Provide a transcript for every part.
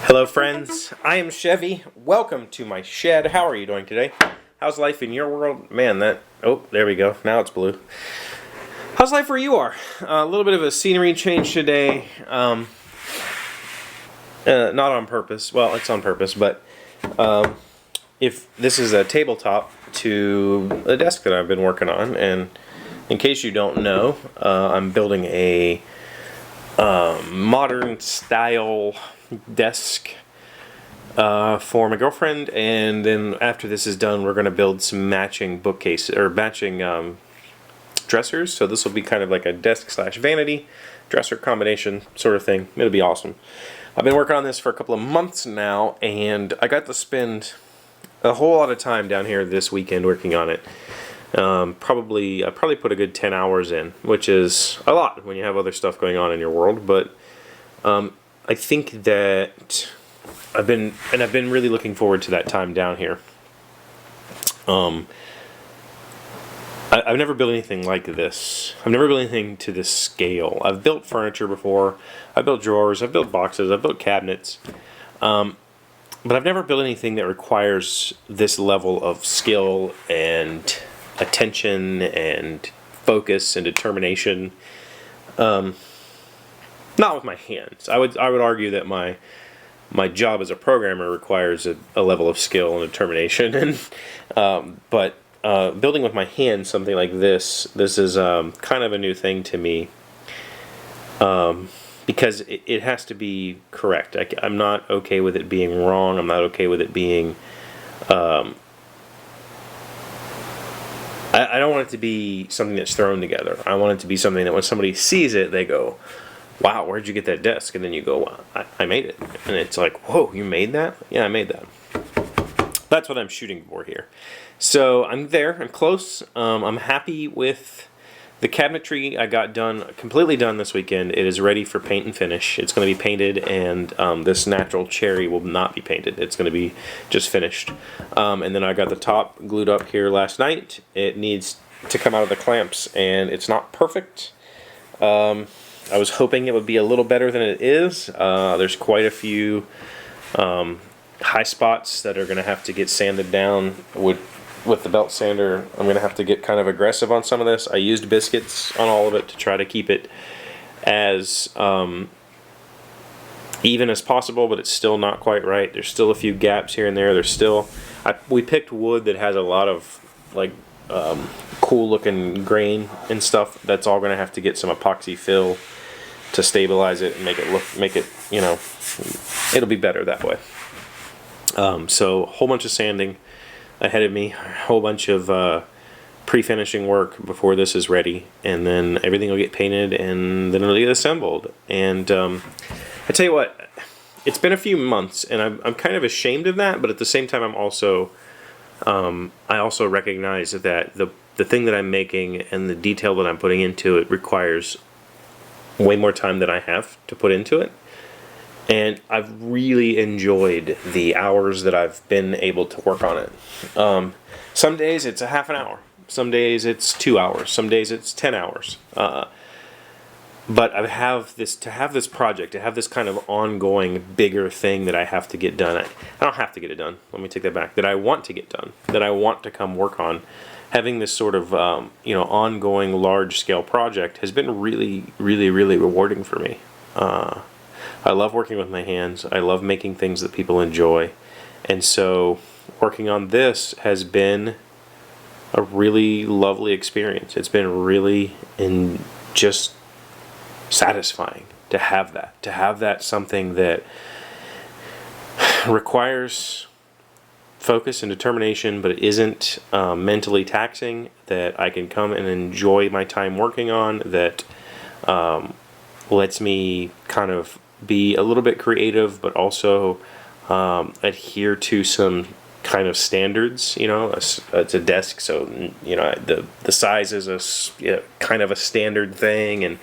Hello friends, I am Chevee. Welcome to my shed. How are you doing today? How's life in your world? Man, oh, there we go. Now it's blue. How's life where you are? A little bit of a scenery change today. Not on purpose. Well, it's on purpose, but if this is a tabletop to a desk that I've been working on, and in case you don't know, I'm building a modern style desk for my girlfriend, and then after this is done we're going to build some matching bookcases or matching dressers. So this will be kind of like a desk slash vanity dresser combination sort of thing. It'll be awesome. I've been working on this for a couple of months now, and I got to spend a whole lot of time down here this weekend working on it. I probably put a good 10 hours in, which is a lot when you have other stuff going on in your world, but I think that I've been really looking forward to that time down here. I've never built anything like this. I've never built anything to this scale. I've built furniture before. I've built drawers. I've built boxes. I've built cabinets. But I've never built anything that requires this level of skill and attention and focus and determination. Not with my hands. I would argue that my job as a programmer requires a level of skill and determination, and but building with my hands something like this is kind of a new thing to me, because it has to be correct. I'm not okay with it being wrong. I'm not okay with it being I don't want it to be something that's thrown together. I want it to be something that when somebody sees it, they go, wow, where'd you get that desk? And then you go, well, I made it. And it's like, whoa, you made that? Yeah, I made that. That's what I'm shooting for here. So I'm there. I'm close. I'm happy with the cabinetry I got done, completely done this weekend. It is ready for paint and finish. It's going to be painted, and this natural cherry will not be painted. It's going to be just finished. And then I got the top glued up here last night. It needs to come out of the clamps, and it's not perfect. I was hoping it would be a little better than it is. There's quite a few high spots that are going to have to get sanded down with the belt sander. I'm going to have to get kind of aggressive on some of this. I used biscuits on all of it to try to keep it as even as possible, but it's still not quite right. There's still a few gaps here and there. We picked wood that has a lot of like cool looking grain and stuff. That's all going to have to get some epoxy fill to stabilize it and make it, you know, it'll be better that way. So a whole bunch of sanding ahead of me, a whole bunch of pre-finishing work before this is ready, and then everything will get painted, and then it'll get assembled. And I tell you what, it's been a few months, and I'm kind of ashamed of that, but at the same time I also recognize that the thing that I'm making and the detail that I'm putting into it requires way more time than I have to put into it. And I've really enjoyed the hours that I've been able to work on it. Some days it's a half an hour. Some days it's 2 hours. Some days it's 10 hours. But to have this project, to have this kind of ongoing, bigger thing that I have to get done. I don't have to get it done. Let me take that back. That I want to get done. That I want to come work on. Having this sort of ongoing, large-scale project has been really, really, really rewarding for me. I love working with my hands. I love making things that people enjoy. And so working on this has been a really lovely experience. It's been really just satisfying to have that. To have that something that requires focus and determination, but it isn't mentally taxing, that I can come and enjoy my time working on, that lets me kind of be a little bit creative, but also adhere to some kind of standards. You know, it's a desk, so you know the size is kind of a standard thing, and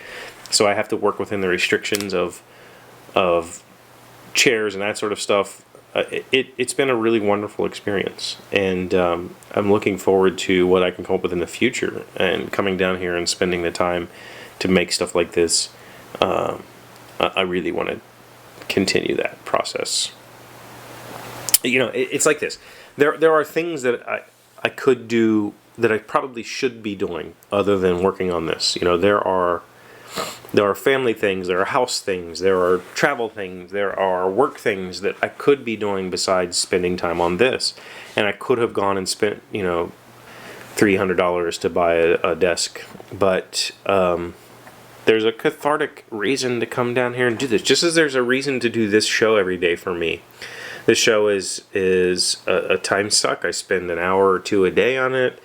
so I have to work within the restrictions of chairs and that sort of stuff. It's been a really wonderful experience, and I'm looking forward to what I can come up with in the future, and coming down here and spending the time to make stuff like this. I really want to continue that process. You know, it's like this. There are things that I could do that I probably should be doing other than working on this. You know, there are family things, there are house things, there are travel things, there are work things that I could be doing besides spending time on this. And I could have gone and spent, you know, $300 to buy a desk. But there's a cathartic reason to come down here and do this. Just as there's a reason to do this show every day for me. This show is a time suck. I spend an hour or two a day on it.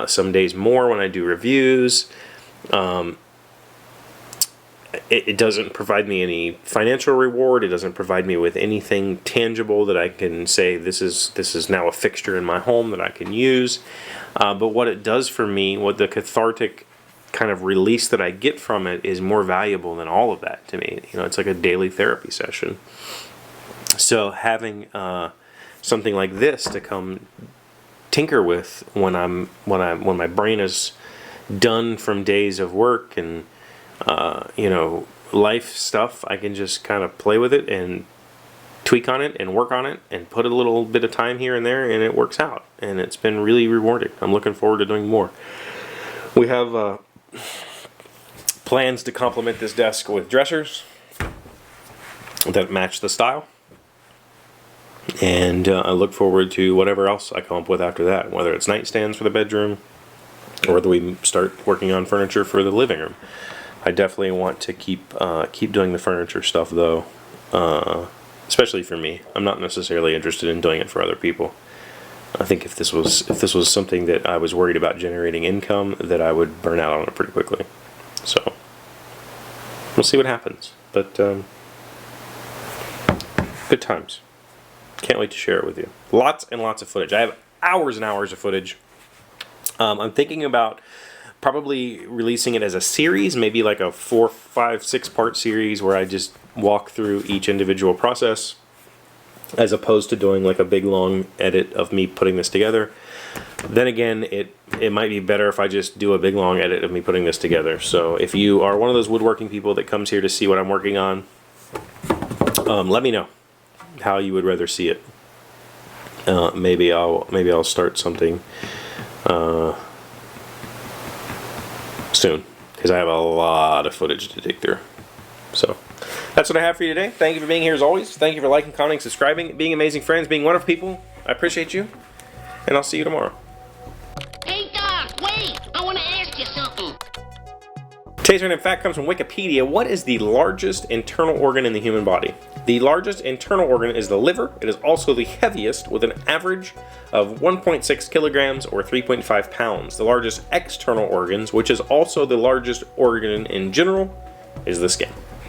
Some days more when I do reviews. It doesn't provide me any financial reward. It doesn't provide me with anything tangible that I can say this is now a fixture in my home that I can use. But what it does for me, what the cathartic kind of release that I get from it is more valuable than all of that to me. You know, it's like a daily therapy session. So having something like this to come tinker with when my brain is done from days of work and you know, life stuff, I can just kind of play with it and tweak on it and work on it and put a little bit of time here and there, and it works out. And it's been really rewarding. I'm looking forward to doing more. We have plans to complement this desk with dressers that match the style. And I look forward to whatever else I come up with after that, whether it's nightstands for the bedroom or whether we start working on furniture for the living room. I definitely want to keep doing the furniture stuff, though, especially for me. I'm not necessarily interested in doing it for other people. I think if this was something that I was worried about generating income, that I would burn out on it pretty quickly. So we'll see what happens. But good times. Can't wait to share it with you. Lots and lots of footage. I have hours and hours of footage. I'm thinking about probably releasing it as a series, maybe like a 4, 5, 6 part series where I just walk through each individual process, as opposed to doing like a big long edit of me putting this together. Then again, it might be better if I just do a big long edit of me putting this together. So if you are one of those woodworking people that comes here to see what I'm working on, let me know how you would rather see it. Maybe I'll start something soon, because I have a lot of footage to dig through. So that's what I have for you today. Thank you for being here as always. Thank you for liking, commenting, subscribing, being amazing friends, being wonderful people. I appreciate you, and I'll see you tomorrow. Hey Doc, wait! I want to ask you something. Today's random fact comes from Wikipedia. What is the largest internal organ in the human body? The largest internal organ is the liver. It is also the heaviest, with an average of 1.6 kilograms or 3.5 pounds. The largest external organs, which is also the largest organ in general, is the skin.